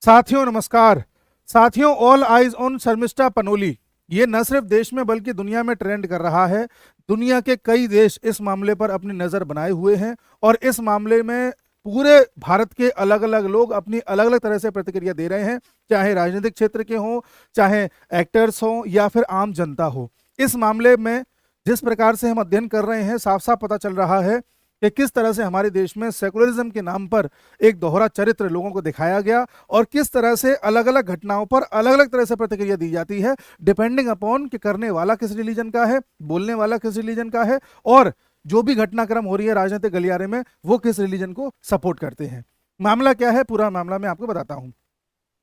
साथियों नमस्कार। साथियों, all eyes on Sharmishtha Panoli ये न सिर्फ देश में बल्कि दुनिया में ट्रेंड कर रहा है। दुनिया के कई देश इस मामले पर अपनी नज़र बनाए हुए हैं और इस मामले में पूरे भारत के अलग अलग लोग अपनी अलग अलग तरह से प्रतिक्रिया दे रहे हैं, चाहे राजनीतिक क्षेत्र के हों, चाहे एक्टर्स हों या फिर आम जनता हो। इस मामले में जिस प्रकार से हम अध्ययन कर रहे हैं, साफ साफ पता चल रहा है कि किस तरह से हमारे देश में सेकुलरिज्म के नाम पर एक दोहरा चरित्र लोगों को दिखाया गया और किस तरह से अलग अलग घटनाओं पर अलग अलग तरह से प्रतिक्रिया दी जाती है, डिपेंडिंग अपॉन कि करने वाला किस रिलीजन का है, बोलने वाला किस रिलीजन का है और जो भी घटनाक्रम हो रही है राजनीतिक गलियारे में वो किस रिलीजन को सपोर्ट करते हैं। मामला क्या है, पूरा मामला मैं आपको बताता हूं।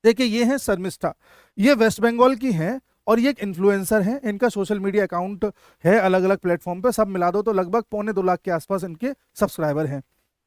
देखिए, ये है शर्मिष्ठा। ये वेस्ट बंगाल की हैं और ये एक इन्फ्लुएंसर हैं। इनका सोशल मीडिया अकाउंट है अलग अलग प्लेटफॉर्म पे, सब मिला दो तो लगभग 1.25 लाख के आसपास इनके सब्सक्राइबर हैं।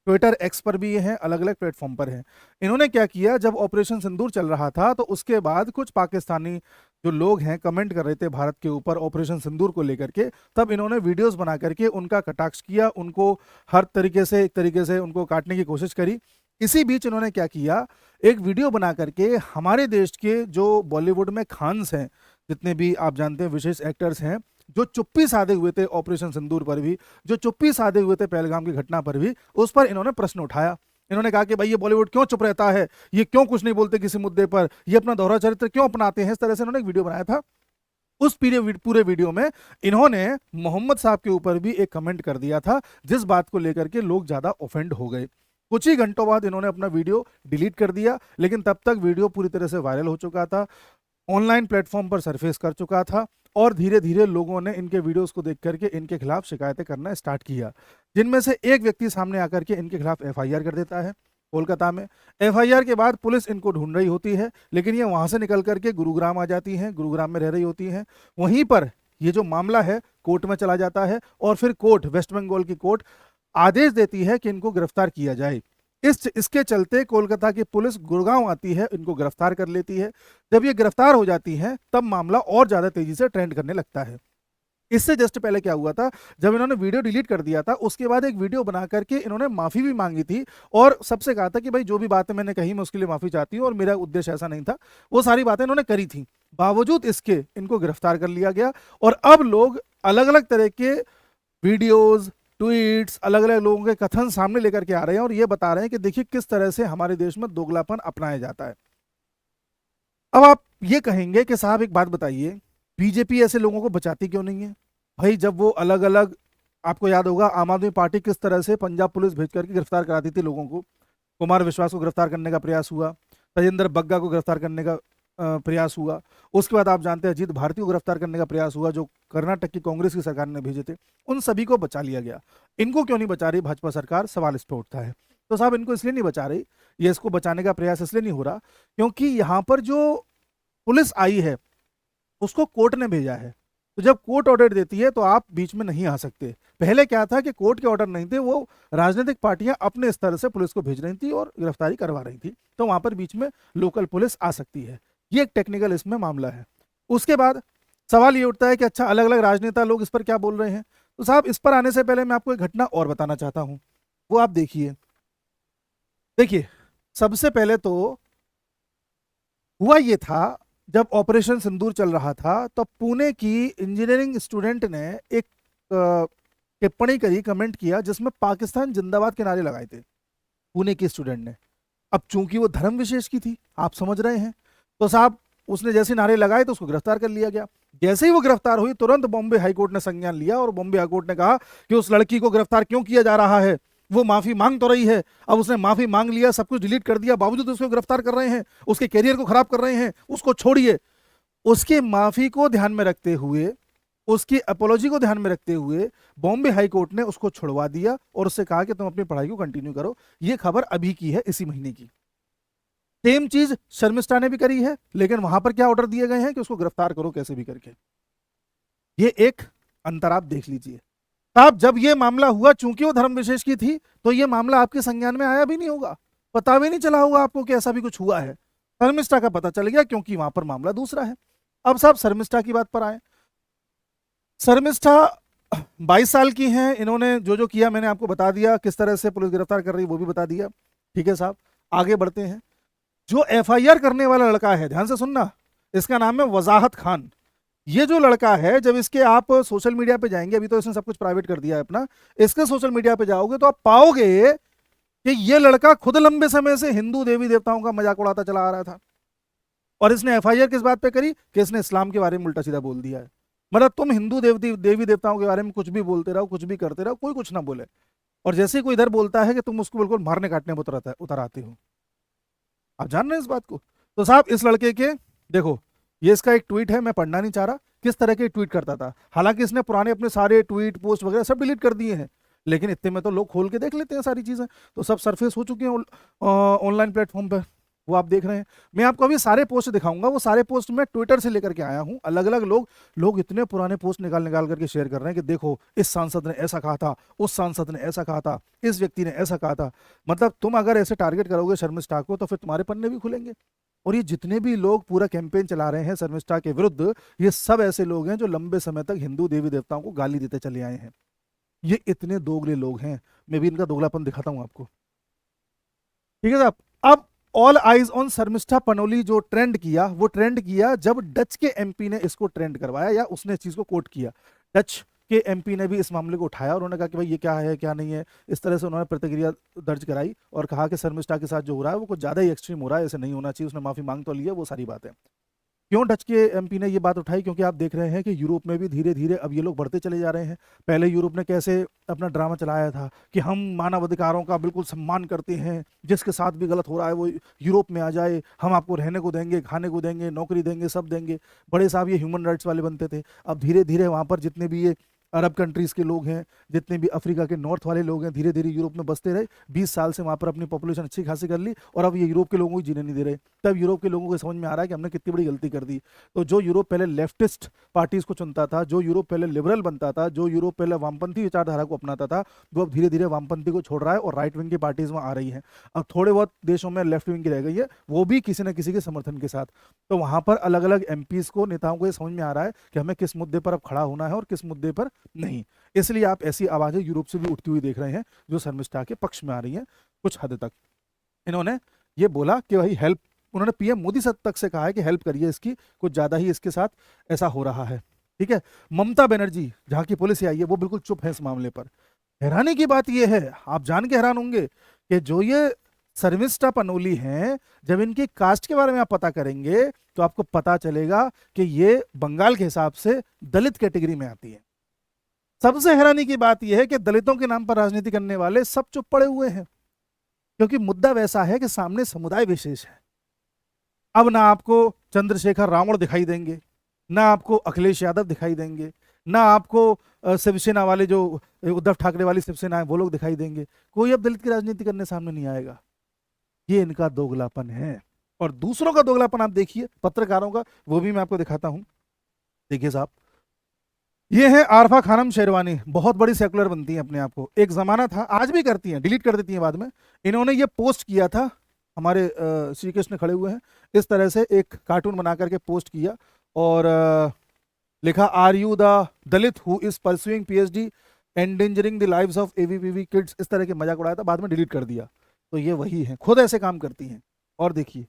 ट्विटर एक्स पर भी ये हैं, अलग अलग प्लेटफॉर्म पर हैं। इन्होंने क्या किया, जब ऑपरेशन सिंदूर चल रहा था तो उसके बाद कुछ पाकिस्तानी जो लोग हैं कमेंट कर रहे थे भारत के ऊपर ऑपरेशन सिंदूर को लेकर के, तब इन्होंने वीडियोस बना करके उनका कटाक्ष किया, उनको हर तरीके से एक तरीके से उनको काटने की कोशिश करी। इसी बीच इन्होंने क्या किया, एक वीडियो बना करके हमारे देश के जो बॉलीवुड में खान्स हैं, जितने भी आप जानते हैं विशेष एक्टर्स हैं, जो चुप्पी साधे हुए थे ऑपरेशन सिंदूर पर भी, जो चुप्पी साधे हुए थे पहलगाम की घटना पर भी, उस पर इन्होंने प्रश्न उठाया। इन्होंने कहा कि भाई ये बॉलीवुड क्यों चुप रहता है, ये क्यों कुछ नहीं बोलते किसी मुद्दे पर, ये अपना दोहरा चरित्र क्यों अपनाते हैं। इस तरह से इन्होंने एक वीडियो बनाया था। उस पूरे वीडियो में इन्होंने मोहम्मद साहब के ऊपर भी एक कमेंट कर दिया था, जिस बात को लेकर के लोग ज्यादा ऑफेंड हो गए। कुछ ही घंटों बाद इन्होंने अपना वीडियो डिलीट कर दिया, लेकिन तब तक वीडियो पूरी तरह से वायरल हो चुका था, ऑनलाइन प्लेटफॉर्म पर सरफेस कर चुका था और धीरे धीरे लोगों ने इनके वीडियोस को देख करके इनके खिलाफ शिकायतें करना स्टार्ट किया, जिनमें से एक व्यक्ति सामने आकर के इनके खिलाफ एफआईआर कर देता है कोलकाता में। एफआईआर के बाद पुलिस इनको ढूंढ रही होती है, लेकिन ये वहां से निकल करके गुरुग्राम आ जाती हैं, गुरुग्राम में रह रही होती हैं। वहीं पर ये जो मामला है कोर्ट में चला जाता है और फिर कोर्ट, वेस्ट बंगाल की कोर्ट आदेश देती है कि इनको गिरफ्तार किया जाए। इसके चलते कोलकाता की पुलिस गुड़गांव आती है, इनको गिरफ्तार कर लेती है। जब ये गिरफ्तार हो जाती हैं तब मामला और ज्यादा तेजी से ट्रेंड करने लगता है। इससे जस्ट पहले क्या हुआ था, जब इन्होंने वीडियो डिलीट कर दिया था उसके बाद एक वीडियो बना करके इन्होंने माफी भी मांगी थी और सबसे कहा था कि भाई जो भी बातें मैंने कही मैं उसके लिए माफी चाहती हूँ और मेरा उद्देश्य ऐसा नहीं था। वो सारी बातें इन्होंने करी थी, बावजूद इसके इनको गिरफ्तार कर लिया गया और अब लोग अलग अलग तरह के वीडियोज, ट्वीट्स, अलग अलग लोगों के कथन सामने लेकर के आ रहे हैं और ये बता रहे हैं कि देखिए किस तरह से हमारे देश में दोगलापन अपनाया जाता है। अब आप ये कहेंगे कि साहब एक बात बताइए, बीजेपी ऐसे लोगों को बचाती क्यों नहीं है? भाई जब वो अलग अलग, आपको याद होगा आम आदमी पार्टी किस तरह से पंजाब पुलिस भेज करके गिरफ्तार कराती थी लोगों को। कुमार विश्वास को गिरफ्तार करने का प्रयास हुआ, तजेंद्र बग्गा को गिरफ्तार करने का प्रयास हुआ। उसके बाद आप जानते हैं अजीत भारती को गिरफ्तार करने का प्रयास हुआ, जो कर्नाटक की कांग्रेस की सरकार ने भेजे थे। उन सभी को बचा लिया गया। इनको क्यों नहीं बचा रही भाजपा सरकार, सवाल इस पर उठता है। तो साहब इनको इसलिए नहीं बचा रही, ये इसको बचाने का प्रयास इसलिए नहीं हो रहा क्योंकि यहाँ पर जो पुलिस आई है उसको कोर्ट ने भेजा है। तो जब कोर्ट ऑर्डर देती है तो आप बीच में नहीं आ सकते। पहले क्या था कि कोर्ट के ऑर्डर नहीं थे, वो राजनीतिक पार्टियां अपने स्तर से पुलिस को भेज रही थी और गिरफ्तारी करवा रही थी, तो वहां पर बीच में लोकल पुलिस आ सकती है। ये एक टेक्निकल इसमें मामला है। उसके बाद सवाल ये उठता है कि अच्छा अलग अलग राजनेता लोग इस पर क्या बोल रहे हैं। तो साहब इस पर आने से पहले मैं आपको एक घटना और बताना चाहता हूं, वो आप देखिए। देखिए, सबसे पहले तो हुआ ये था, जब ऑपरेशन सिंदूर चल रहा था तो पुणे की इंजीनियरिंग स्टूडेंट ने एक टिप्पणी करी, कमेंट किया, जिसमें पाकिस्तान जिंदाबाद के नारे लगाए थे पुणे की स्टूडेंट ने। अब चूंकि वो धर्म विशेष की थी, आप समझ रहे हैं, तो साहब उसने जैसे नारे लगाए तो उसको गिरफ्तार कर लिया गया। जैसे ही वो गिरफ्तार हुई तुरंत बॉम्बे हाईकोर्ट ने संज्ञान लिया और बॉम्बे हाईकोर्ट ने कहा कि उस लड़की को गिरफ्तार क्यों किया जा रहा है, वो माफी मांग तो रही है। अब उसने माफी मांग लिया, सब कुछ डिलीट कर दिया, बावजूद उसको गिरफ्तार कर रहे हैं, उसके कैरियर को खराब कर रहे हैं। उसको छोड़िए, उसकी माफी को ध्यान में रखते हुए, उसकी अपोलॉजी को ध्यान में रखते हुए बॉम्बे हाई कोर्ट ने उसको छुड़वा दिया और उससे कहा कि तुम अपनी पढ़ाई को कंटिन्यू करो। ये खबर अभी की है, इसी महीने की। सेम चीज शर्मिष्ठा ने भी करी है, लेकिन वहां पर क्या ऑर्डर दिए गए हैं कि उसको गिरफ्तार करो कैसे भी करके। ये एक अंतर आप देख लीजिए। साहब जब ये मामला हुआ, चूंकि वो धर्म विशेष की थी, तो ये मामला आपके संज्ञान में आया भी नहीं होगा, पता भी नहीं चला होगा आपको कि ऐसा भी कुछ हुआ है। शर्मिष्ठा का पता चल गया क्योंकि वहां पर मामला दूसरा है। अब साहब शर्मिष्ठा की बात पर आए। शर्मिष्ठा 22 साल की हैं, इन्होंने जो जो किया मैंने आपको बता दिया, किस तरह से पुलिस गिरफ्तार कर रही है वो भी बता दिया। ठीक है साहब, आगे बढ़ते हैं। जो एफआईआर करने वाला लड़का है, ध्यान से सुनना, इसका नाम है वजाहत खान। ये जो लड़का है, जब इसके आप सोशल मीडिया पे जाएंगे, अभी तो इसने सब कुछ प्राइवेट कर दिया है अपना, इसके सोशल मीडिया पे जाओगे तो आप पाओगे कि ये लड़का खुद लंबे समय से हिंदू देवी देवताओं का मजाक उड़ाता चला आ रहा था। और इसने एफआईआर किस बात पे करी कि इसने इस्लाम के बारे में उल्टा सीधा बोल दिया है। मतलब तुम हिंदू देवी देवताओं के बारे में कुछ भी बोलते रहो, कुछ भी करते रहो, कोई कुछ ना बोले, और जैसे ही कोई इधर बोलता है कि तुम उसको बिल्कुल मारने काटने में उतर आते हो। आप जान रहे हैं इस बात को? तो साहब इस लड़के के देखो, ये इसका एक ट्वीट है, मैं पढ़ना नहीं चाह रहा, किस तरह के ट्वीट करता था। हालांकि इसने पुराने अपने सारे ट्वीट पोस्ट वगैरह सब डिलीट कर दिए हैं, लेकिन इतने में तो लोग खोल के देख लेते हैं सारी चीजें, तो सब सरफेस हो चुके हैं ऑनलाइन प्लेटफॉर्म पर, वो आप देख रहे हैं। मैं आपको अभी सारे पोस्ट दिखाऊंगा, वो सारे पोस्ट मैं ट्विटर से लेकर के आया हूं। अलग अलग लोग इतने पुराने पोस्ट निकाल निकाल करके शेयर कर रहे हैं कि देखो इस सांसद ने ऐसा कहा था, उस सांसद ने ऐसा कहा था, इस व्यक्ति ने ऐसा कहा था। मतलब तुम अगर ऐसे टारगेट करोगे शर्मिष्ठा को तो फिर तुम्हारे पन्ने भी खुलेंगे। और ये जितने भी लोग पूरा कैंपेन चला रहे हैं शर्मिष्ठा के विरुद्ध, ये सब ऐसे लोग हैं जो लंबे समय तक हिंदू देवी देवताओं को गाली देते चले आए हैं। ये इतने दोगले लोग हैं, मैं भी इनका दोगलापन दिखाता हूं आपको, ठीक है साहब। अब all eyes on Sharmishtha Panoli जो ट्रेंड किया, वो ट्रेंड किया जब डच के एमपी ने इसको ट्रेंड करवाया, या उसने इस चीज को कोट किया। डच के एमपी ने भी इस मामले को उठाया और उन्होंने कहा कि भाई ये क्या है क्या नहीं है, इस तरह से उन्होंने प्रतिक्रिया दर्ज कराई और कहा कि शर्मिष्ठा के साथ जो हो रहा है वो कुछ ज्यादा ही एक्सट्रीम हो रहा है, ऐसे नहीं होना चाहिए। उसने माफी मांग तो ली है, वो सारी बातें। क्यों डच के एमपी ने ये बात उठाई? क्योंकि आप देख रहे हैं कि यूरोप में भी धीरे धीरे अब ये लोग बढ़ते चले जा रहे हैं। पहले यूरोप ने कैसे अपना ड्रामा चलाया था कि हम मानव अधिकारों का बिल्कुल सम्मान करते हैं, जिसके साथ भी गलत हो रहा है वो यूरोप में आ जाए, हम आपको रहने को देंगे, खाने को देंगे, नौकरी देंगे, सब देंगे। बड़े साहब ये ह्यूमन राइट्स वाले बनते थे। अब धीरे धीरे वहाँ पर जितने भी ये अरब कंट्रीज के लोग हैं, जितने भी अफ्रीका के नॉर्थ वाले लोग हैं, धीरे धीरे यूरोप में बसते रहे। 20 साल से वहाँ पर अपनी पॉपुलेशन अच्छी खासी कर ली और अब ये यूरोप के लोगों को जीने नहीं दे रहे। तब यूरोप के लोगों को समझ में आ रहा है कि हमने कितनी बड़ी गलती कर दी। तो जो यूरोप पहले लेफ्टिस्ट पार्टीज को चुनता था, जो यूरोप पहले लिबरल बनता था, जो यूरोप पहले वामपंथी विचारधारा को अपनाता था, वो अब धीरे धीरे वामपंथी को छोड़ रहा है और राइट विंग की पार्टीज में आ रही हैं। अब थोड़े बहुत देशों में लेफ्ट विंग की रह गई है, वो भी किसी न किसी के समर्थन के साथ। तो वहां पर अलग अलग एमपीज को, नेताओं को ये समझ में आ रहा है कि हमें किस मुद्दे पर अब खड़ा होना है और किस मुद्दे पर नहीं। इसलिए आप ऐसी आवाजें यूरोप से भी उठती हुई देख रहे हैं जो शर्मिष्ठा के पक्ष में आ रही हैं। कुछ हद तक इन्होंने ये बोला कि भाई हेल्प, उन्होंने पीएम मोदी तक से कहा है कि हेल्प करिए इसकी, कुछ ज्यादा ही इसके साथ ऐसा हो रहा है, ठीक है। ममता बनर्जी जहां की पुलिस आई है वो बिल्कुल चुप है इस मामले पर। हैरानी की बात यह है, आप जान के हैरान होंगे कि जो ये शर्मिष्ठा पनोली हैं, जब इनकी कास्ट के बारे में आप पता करेंगे तो आपको पता चलेगा कि ये बंगाल के हिसाब से दलित कैटेगरी में आती है। सबसे हैरानी की बात यह है कि दलितों के नाम पर राजनीति करने वाले सब चुप पड़े हुए हैं, क्योंकि मुद्दा वैसा है कि सामने समुदाय विशेष है। अब ना आपको चंद्रशेखर रावण दिखाई देंगे, ना आपको अखिलेश यादव दिखाई देंगे, ना आपको शिवसेना वाले जो उद्धव ठाकरे वाली शिवसेना है वो लोग दिखाई देंगे। कोई अब दलित की राजनीति करने सामने नहीं आएगा। ये इनका दोगलापन है। और दूसरों का दोगलापन आप देखिए, पत्रकारों का, वो भी मैं आपको दिखाता हूं। देखिए साहब, ये है आरफा खानम शेरवानी, बहुत बड़ी सेकुलर बनती है अपने आप को। एक जमाना था, आज भी करती हैं, डिलीट कर देती हैं बाद में। इन्होंने ये पोस्ट किया था, हमारे श्री कृष्ण खड़े हुए हैं, इस तरह से एक कार्टून बना करके पोस्ट किया और लिखा, are you the Dalit who is pursuing PhD endangering the lives of ABVP kids, इस तरह के मजाक उड़ाया था, बाद में डिलीट कर दिया। तो ये वही है, खुद ऐसे काम करती हैं। और देखिए,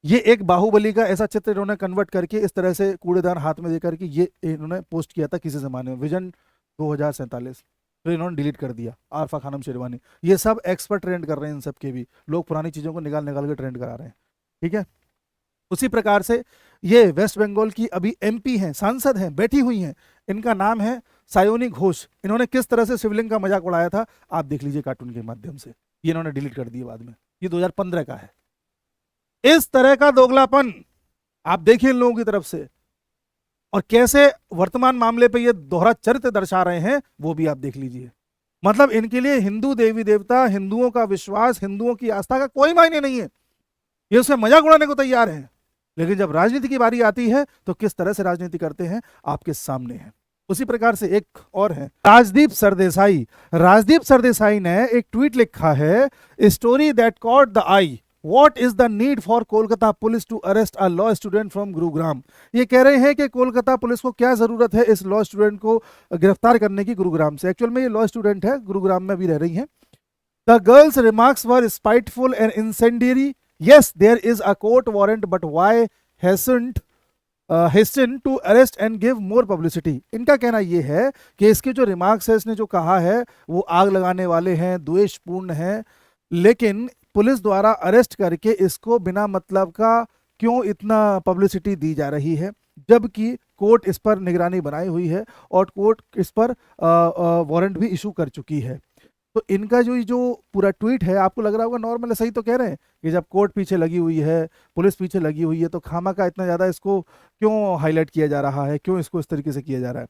ये एक बाहुबली का ऐसा चित्र इन्होंने कन्वर्ट करके इस तरह से कूड़ेदान हाथ में देकर के ये इन्होंने पोस्ट किया था किसी जमाने में, विजन 2047, तो इन्होंने डिलीट कर दिया। आरफा खानम शेरवानी, ये सब एक्सपर्ट ट्रेंड कर रहे हैं, इन सब के भी लोग पुरानी चीजों को निकाल निकाल के ट्रेंड करा रहे हैं, ठीक है। उसी प्रकार से ये वेस्ट बंगाल की अभी एमपी हैं, सांसद हैं, बैठी हुई हैं, इनका नाम है सायोनी घोष। इन्होंने किस तरह से शिवलिंग का मजाक उड़ाया था आप देख लीजिए कार्टून के माध्यम से। ये इन्होंने डिलीट कर दिया बाद में, ये 2015 का है। इस तरह का दोगलापन आप देखिए इन लोगों की तरफ से, और कैसे वर्तमान मामले पे ये दोहरा चरित्र दर्शा रहे हैं वो भी आप देख लीजिए। मतलब इनके लिए हिंदू देवी देवता, हिंदुओं का विश्वास, हिंदुओं की आस्था का कोई मायने नहीं है। ये उससे मजाक उड़ाने को तैयार है, लेकिन जब राजनीति की बारी आती है तो किस तरह से राजनीति करते हैं आपके सामने है। उसी प्रकार से एक और है राजदीप सरदेसाई। राजदीप सरदेसाई ने एक ट्वीट लिखा है, story that caught the eye, What is the need for Kolkata police to arrest a law student from Gurugram. ये कह रहे हैं कि कोलकाता पुलिस को क्या जरूरत है इस लॉ स्टूडेंट को गिरफ्तार करने की गुरुग्राम से। एक्चुअल में ये लॉ स्टूडेंट है, गुरुग्राम में भी रह रही हैं। The girls remarks were spiteful and incendiary Yes, there is a court warrant, but why hasn't hasten to arrest and give more publicity? इनका कहना ये है कि इसके जो रिमार्क्स है, इसने जो कहा है वो आग लगाने वाले हैं, द्वेषपूर्ण हैं, लेकिन पुलिस द्वारा अरेस्ट करके इसको बिना मतलब का क्यों इतना पब्लिसिटी दी जा रही है, जबकि कोर्ट इस पर निगरानी बनाई हुई है और कोर्ट इस पर वारंट भी इशू कर चुकी है। तो इनका जो ये जो पूरा ट्वीट है, आपको लग रहा होगा नॉर्मल है, सही तो कह रहे हैं कि जब कोर्ट पीछे लगी हुई है, पुलिस पीछे लगी हुई है, तो खामा का इतना ज़्यादा इसको क्यों हाईलाइट किया जा रहा है, क्यों इसको इस तरीके से किया जा रहा है।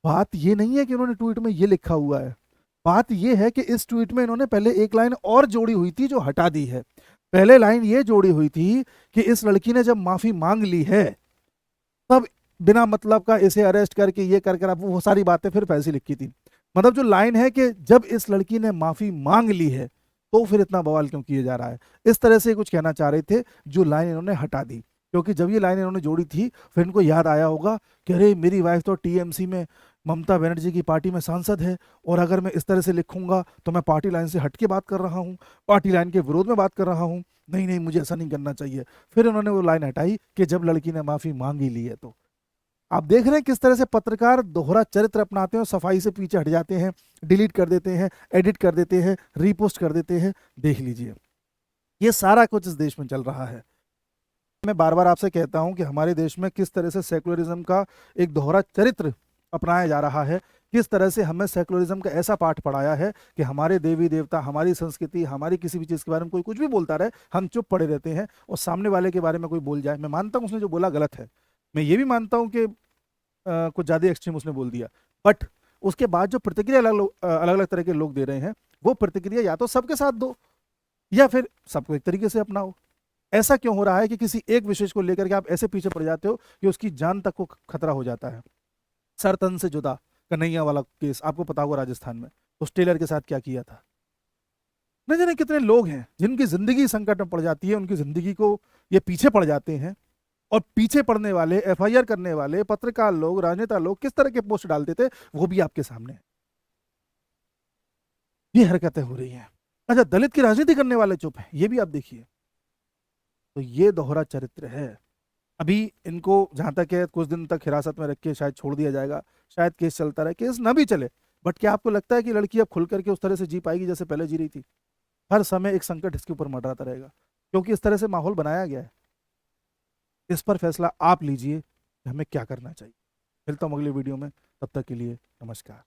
बात ये नहीं है कि उन्होंने ट्वीट में ये लिखा हुआ है, बात ये है कि इस ट्वीट में इन्होंने पहले एक लाइन और जोड़ी हुई थी जो हटा दी है। पहले लाइन ये जोड़ी हुई थी कि इस लड़की ने जब माफ़ी मांग ली है तब बिना मतलब का इसे अरेस्ट करके ये कर कर, अब वो सारी बातें फिर पैसे लिखी थी। मतलब जो लाइन है कि जब इस लड़की ने माफी मांग ली है तो फिर इतना बवाल क्यों किया जा रहा है, इस तरह से कुछ कहना चाह रहे थे, जो लाइन इन्होंने हटा दी। क्योंकि जब ये लाइन इन्होंने जोड़ी थी फिर इनको याद आया होगा कि अरे मेरी वाइफ तो टीएमसी में ममता बनर्जी की पार्टी में सांसद है, और अगर मैं इस तरह से लिखूंगा तो मैं पार्टी लाइन से हट के बात कर रहा हूँ, पार्टी लाइन के विरोध में बात कर रहा हूँ, नहीं नहीं मुझे ऐसा नहीं करना चाहिए। फिर उन्होंने वो लाइन हटाई कि जब लड़की ने माफी मांग ही ली है। तो आप देख रहे हैं किस तरह से पत्रकार दोहरा चरित्र अपनाते हैं और सफाई से पीछे हट जाते हैं, डिलीट कर देते हैं, एडिट कर देते हैं, रीपोस्ट कर देते हैं। देख लीजिए ये सारा कुछ इस देश में चल रहा है। मैं बार बार आपसे कहता हूं कि हमारे देश में किस तरह से सेकुलरिज्म का एक दोहरा चरित्र अपनाया जा रहा है, किस तरह से हमें सेकुलरिज्म का ऐसा पाठ पढ़ाया है कि हमारे देवी देवता, हमारी संस्कृति, हमारी किसी भी चीज़ के बारे में कोई कुछ भी बोलता रहे, हम चुप पड़े रहते हैं, और सामने वाले के बारे में कोई बोल जाए, मैं मानता हूं उसने जो बोला गलत है, मैं ये भी मानता हूं कि कुछ ज़्यादा एक्सट्रीम उसने बोल दिया, बट उसके बाद जो प्रतिक्रिया अलग अलग तरह के लोग दे रहे हैं, वो प्रतिक्रिया या तो सबके साथ दो या फिर सबको एक तरीके से अपनाओ। ऐसा क्यों हो रहा है कि किसी एक विशेष को लेकर के आप ऐसे पीछे पड़ जाते हो कि उसकी जान तक को खतरा हो जाता है। सर तन से जुदा कन्हैया वाला केस आपको पता होगा, राजस्थान में उस टेलर के साथ क्या किया था। न जाने कितने लोग हैं जिनकी जिंदगी संकट में पड़ जाती है, उनकी जिंदगी को ये पीछे पड़ जाते हैं, और पीछे पड़ने वाले, एफआईआर करने वाले पत्रकार लोग, राजनेता लोग किस तरह के पोस्ट डालते थे वो भी आपके सामने है। ये हरकतें हो रही हैं। अच्छा, दलित की राजनीति करने वाले चुप हैं, ये भी आप देखिए। तो ये दोहरा चरित्र है। अभी इनको जहां तक है कुछ दिन तक हिरासत में रख के शायद छोड़ दिया जाएगा, शायद केस चलता रहे, केस ना भी चले, बट क्या आपको लगता है कि लड़की अब खुल करके उस तरह से जी पाएगी जैसे पहले जी रही थी? हर समय एक संकट इसके ऊपर मंडराता रहेगा, क्योंकि इस तरह से माहौल बनाया गया है। इस पर फैसला आप लीजिए कि हमें क्या करना चाहिए। मिलता हूँ अगले वीडियो में, तब तक के लिए नमस्कार।